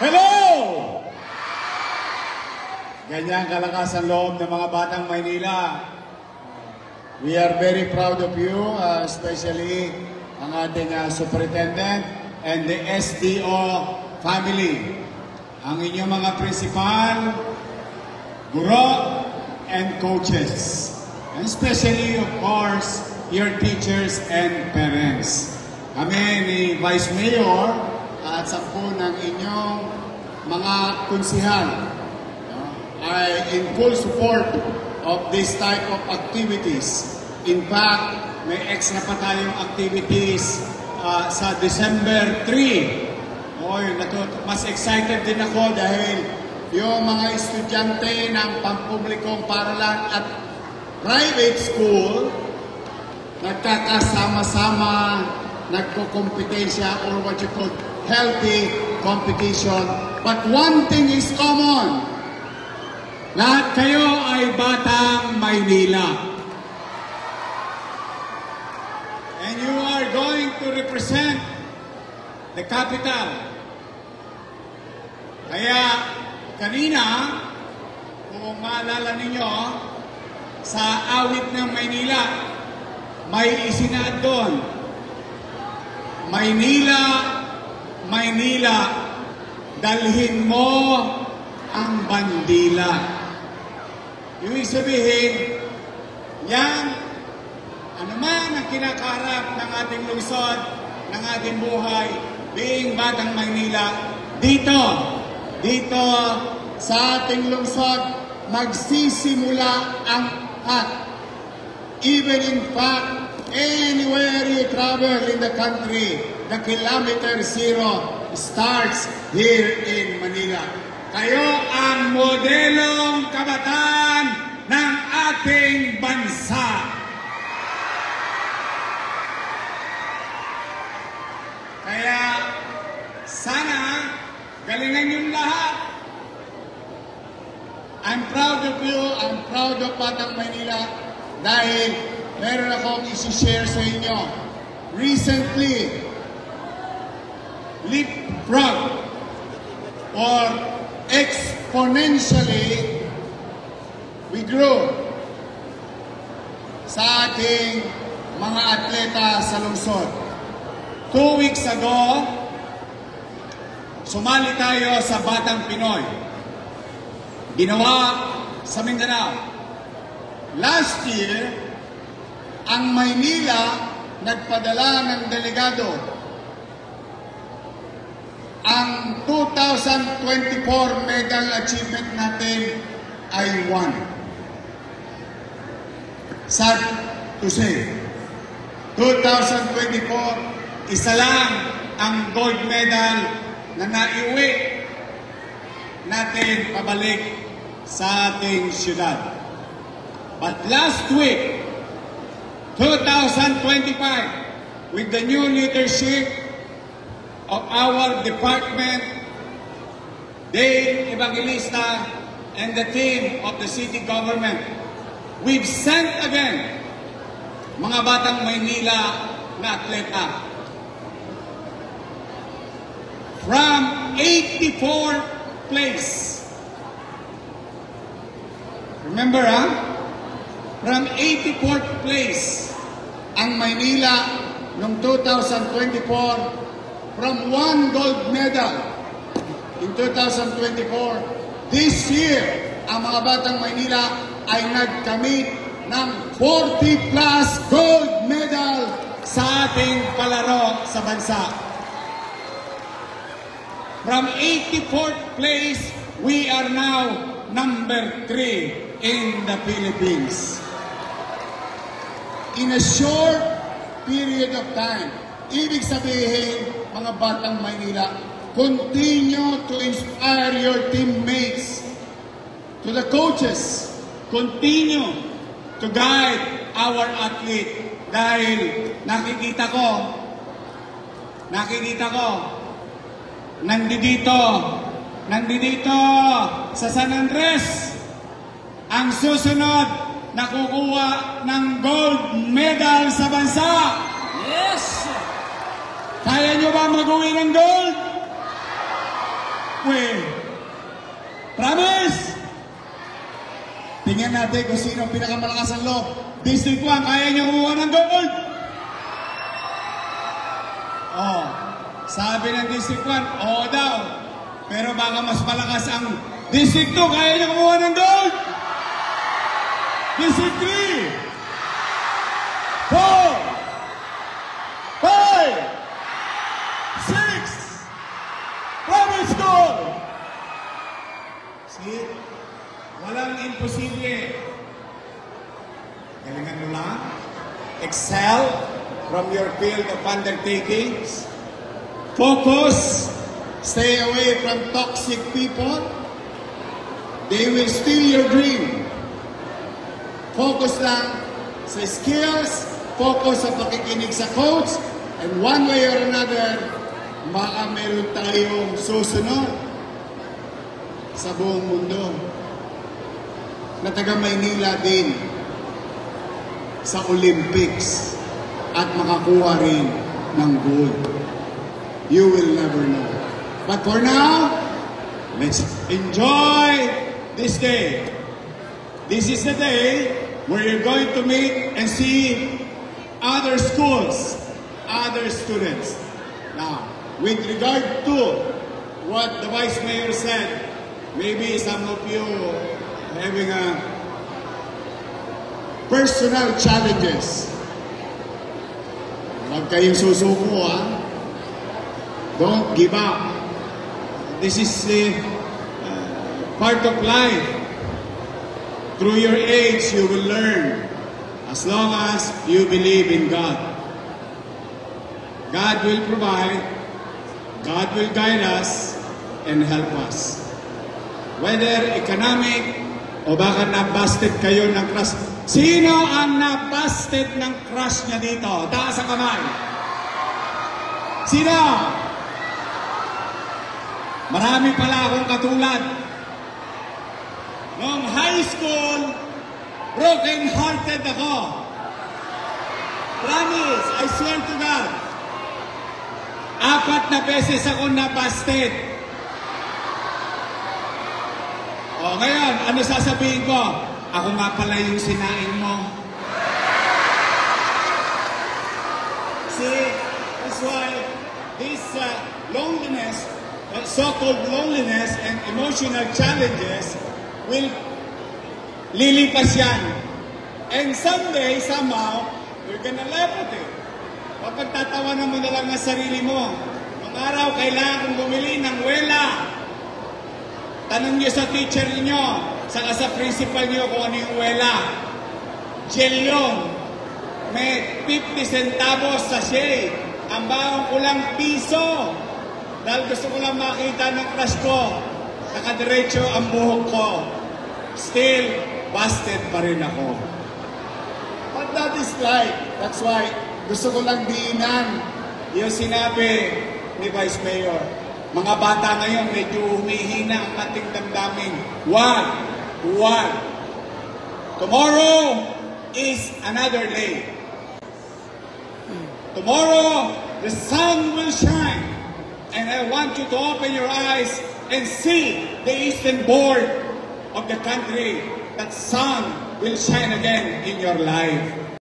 Hello! Ganyan kalakas ang loob ng mga batang Maynila. We are very proud of you, especially ang ating superintendent and the SDO family. Ang inyong mga principal, guro, and coaches. And especially, of course, your teachers and parents. Kami ni Vice Mayor at 10 ng inyong mga kunsihal ay in full support of this type of activities. In fact, may extra pa tayong activities sa December 3. Mas excited din ako dahil yung mga estudyante ng pampublikong paaralan at private school nagkakasama-sama, nagko-kompetensya or what you call healthy competition. But one thing is common. Lahat kayo ay batang Maynila. And you are going to represent the capital. Kaya kanina, kung maalala ninyo, sa awit ng Maynila, may isinaad doon. Maynila, Maynila, dalhin mo ang bandila. Ibig sabihin, yan, anuman ang kinakarap ng ating lungsod, ng ating buhay, being batang Maynila, dito sa ating lungsod, magsisimula ang at. Even in fact, anywhere you travel in the country, the kilometer zero starts here in Manila. Kayo ang modelong kabataan ng ating bansa. Kaya sana galingan yung lahat. I'm proud of you, I'm proud of Batang Maynila dahil meron akong isi-share sa inyo. Recently, leapfrog or exponentially, we grew sa ating mga atleta sa lungsod. 2 weeks ago, sumali tayo sa Batang Pinoy. Ginawa sa Mindanao. Last year, ang Maynila nagpadala ng delegado. Ang 2024 medal achievement natin ay 1. Sad to say, 2024, isa lang ang gold medal na naiuwi natin pabalik sa ating syudad. But last week, 2025, with the new leadership of our department, Dave Evangelista, and the team of the city government, we've sent again mga batang Maynila na atleta from 84th place. Remember, from 84th place ang Maynila noong 2024 from 1 gold medal in 2024. This year, ang mga batang Maynila ay nagkamit ng 40 plus gold medal sa ating palaro sa bansa. From 84th place, we are now number 3 in the Philippines. In a short period of time, ibig sabihin, mga batang Maynila, continue to inspire your teammates, to the coaches, continue to guide our athlete. Dahil nakikita ko, nandito sa San Andres, ang susunod na kukuha ng gold medal sa bansa. Yes! Kaya nyo ba mag-uwi ng gold? halfway. Promise? Tingnan natin kung sino ang pinakamalakas ang loob. District 1, kaya niya kumuha ng gold. Oh, sabi ng District 1, oo daw. Pero baka mas malakas ang District 2, kaya niya kumuha ng gold. District 3, 4, 5, 6, province gold. See? Walang imposible. Galingan mo lang. Excel from your field of undertakings. Focus. Stay away from toxic people. They will steal your dream. Focus lang sa skills. Focus sa pakikinig sa coach. And one way or another, baka meron tayong susunod sa buong mundo na taga Maynila din sa Olympics at makakuha rin ng gold. You will never know. But for now, let's enjoy this day. This is the day where you're going to meet and see other schools, other students. Now, with regard to what the Vice Mayor said, maybe some of you having a personal challenges. Huwag kayong susuko, ha? Don't give up. This is part of life. Through your age, you will learn. As long as you believe in God. God will provide. God will guide us and help us. Whether economic o baka na-busted kayo ng crush. Sino ang na-busted ng crush niya dito? Taas ang kamay. Sino? Marami pala akong katulad. Noong high school, broken-hearted ako. Promise, I swear to God. 4 na beses ako na-busted. O ngayon, ano sasabihin ko? Ako nga pala yung sinain mo. See, that's why this loneliness, so-called loneliness and emotional challenges will lilipas yan. And someday, somehow, you're gonna laugh at it. Papagtatawanan mo na lang ang sarili mo. Nung araw, kailangan kong bumili ng wela. Tanong niyo sa teacher niyo, saka sa principal niyo kung ano yung wela. Gel yun. May 50 centavos sa shade. Ang baon ko lang piso. Dahil gusto ko lang makita ng crush ko. Nakadiretso ang buhok ko. Still, busted pa rin ako. But that is life. That's why gusto ko lang diinan yung sinabi ni Vice Mayor. Mga bata ngayon, medyo humihina ang ating damdamin. Wag. Tomorrow is another day. Tomorrow, the sun will shine. And I want you to open your eyes and see the eastern board of the country. That sun will shine again in your life.